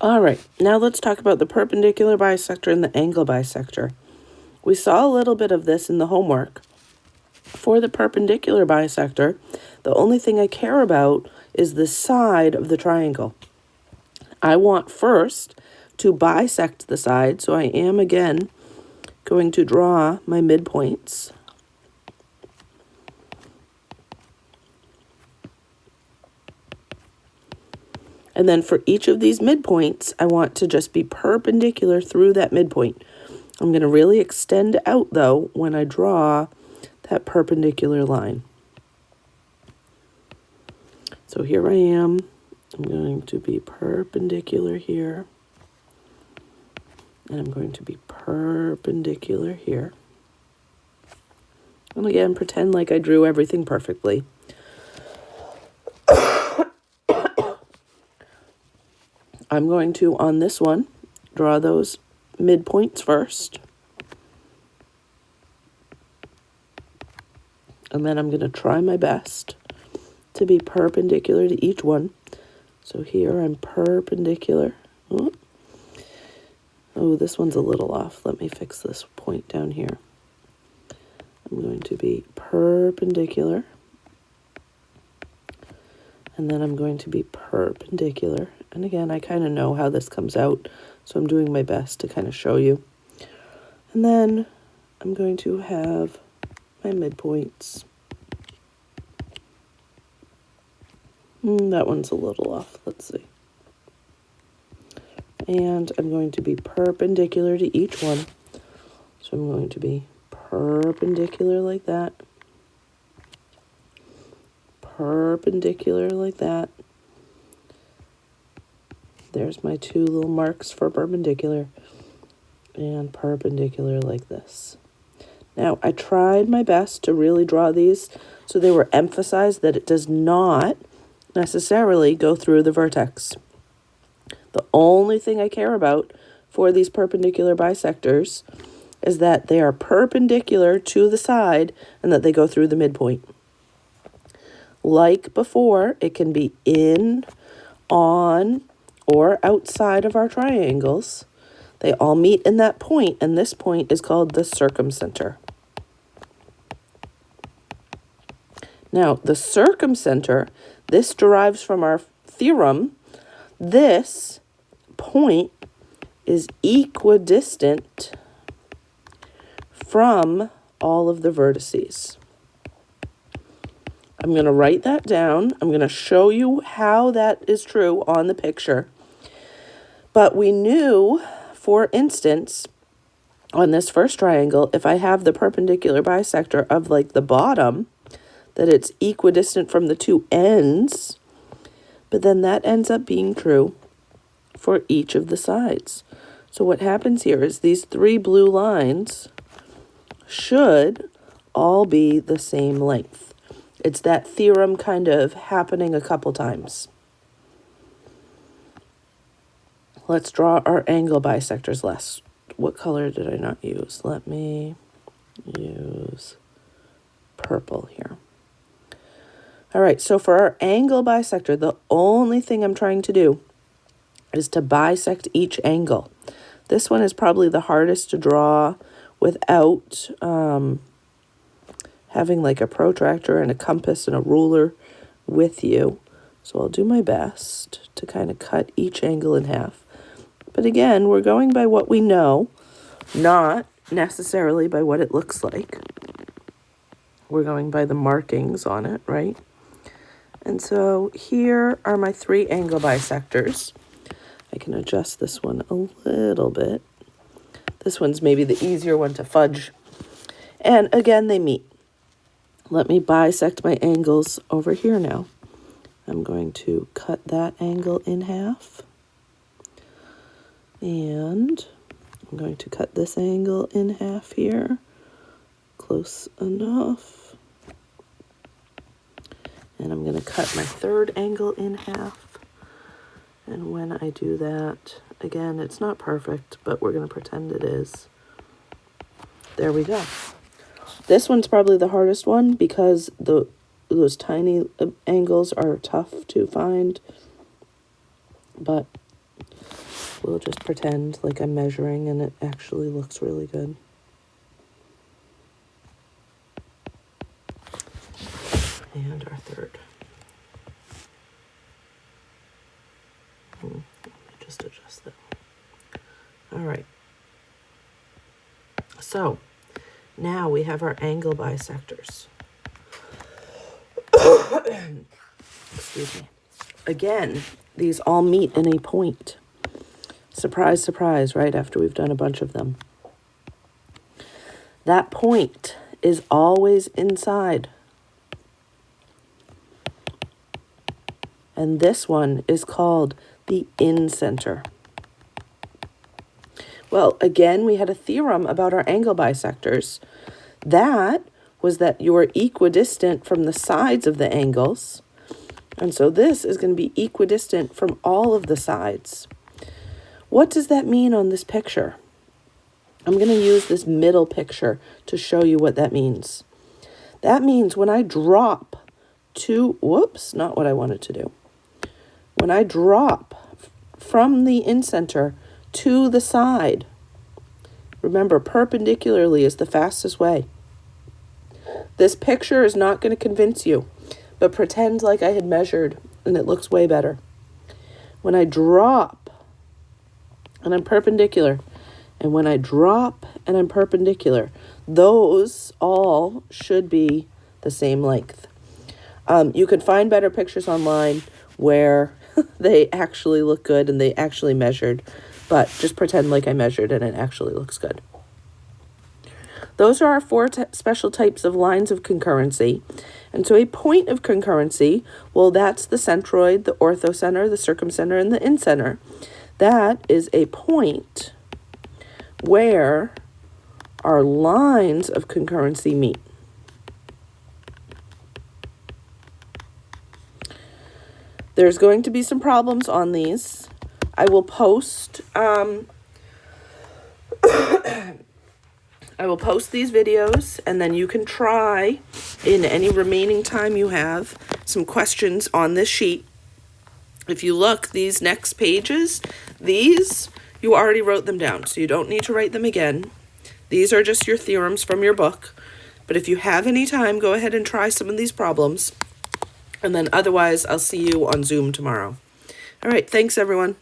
All right, now let's talk about the perpendicular bisector and the angle bisector. We saw a little bit of this in the homework. For the perpendicular bisector, the only thing I care about is the side of the triangle. I want first to bisect the side, so I am again going to draw my midpoints. And then for each of these midpoints, I want to just be perpendicular through that midpoint. I'm going to really extend out, though, when I draw that perpendicular line. So here I am. I'm going to be perpendicular here. And I'm going to be perpendicular here. And again, pretend like I drew everything perfectly. I'm going to, on this one, draw those midpoints first. And then I'm going to try my best to be perpendicular to each one. So here I'm perpendicular. Oh, this one's a little off. Let me fix this point down here. I'm going to be perpendicular. And then I'm going to be perpendicular. And again, I kind of know how this comes out, so I'm doing my best to kind of show you. And then I'm going to have my midpoints. That one's a little off. Let's see. And I'm going to be perpendicular to each one. So I'm going to be perpendicular like that. Perpendicular like that. There's my two little marks for perpendicular. And perpendicular like this. Now, I tried my best to really draw these so they were emphasized that it does not necessarily go through the vertex. The only thing I care about for these perpendicular bisectors is that they are perpendicular to the side and that they go through the midpoint. Like before, it can be in, on, or outside of our triangles. They all meet in that point, and this point is called the circumcenter. Now, the circumcenter, this derives from our theorem. This point is equidistant from all of the vertices. I'm going to write that down. I'm going to show you how that is true on the picture. But we knew, for instance, on this first triangle, if I have the perpendicular bisector of like the bottom, that it's equidistant from the two ends, but then that ends up being true for each of the sides. So what happens here is these three blue lines should all be the same length. It's that theorem kind of happening a couple times. Let's draw our angle bisectors last. What color did I not use? Let me use purple here. All right, so for our angle bisector, the only thing I'm trying to do is to bisect each angle. This one is probably the hardest to draw without having like a protractor and a compass and a ruler with you. So I'll do my best to kind of cut each angle in half. But again, we're going by what we know, not necessarily by what it looks like. We're going by the markings on it, right? And so here are my three angle bisectors. I can adjust this one a little bit. This one's maybe the easier one to fudge. And again, they meet. Let me bisect my angles over here now. I'm going to cut that angle in half. And I'm going to cut this angle in half here. Close enough. And I'm going to cut my third angle in half. And when I do that, again, it's not perfect, but we're going to pretend it is. There we go. This one's probably the hardest one because those tiny angles are tough to find. But we'll just pretend like I'm measuring and it actually looks really good. And our third. Let me just adjust that. All right. So now we have our angle bisectors. Excuse me. Again, these all meet in a point. Surprise, surprise, right after we've done a bunch of them. That point is always inside. And this one is called the incenter. Well, again, we had a theorem about our angle bisectors. That was that you are equidistant from the sides of the angles. And so this is going to be equidistant from all of the sides. What does that mean on this picture? I'm going to use this middle picture to show you what that means. That means when I drop whoops, not what I wanted to do. When I drop from the incenter to the side, remember, perpendicularly is the fastest way. This picture is not going to convince you, but pretend like I had measured and it looks way better. When I drop and I'm perpendicular, and when I drop and I'm perpendicular, those all should be the same length. You can find better pictures online where they actually look good and they actually measured, but just pretend like I measured and it actually looks good. Those are our four special types of lines of concurrency. And so a point of concurrency, well, that's the centroid, the orthocenter, the circumcenter, and the incenter. That is a point where our lines of concurrency meet. There's going to be some problems on these. I will post these videos, and then you can try in any remaining time you have some questions on this sheet. If you look, these next pages, these, you already wrote them down, so you don't need to write them again. These are just your theorems from your book. But if you have any time, go ahead and try some of these problems. And then otherwise, I'll see you on Zoom tomorrow. All right, thanks, everyone.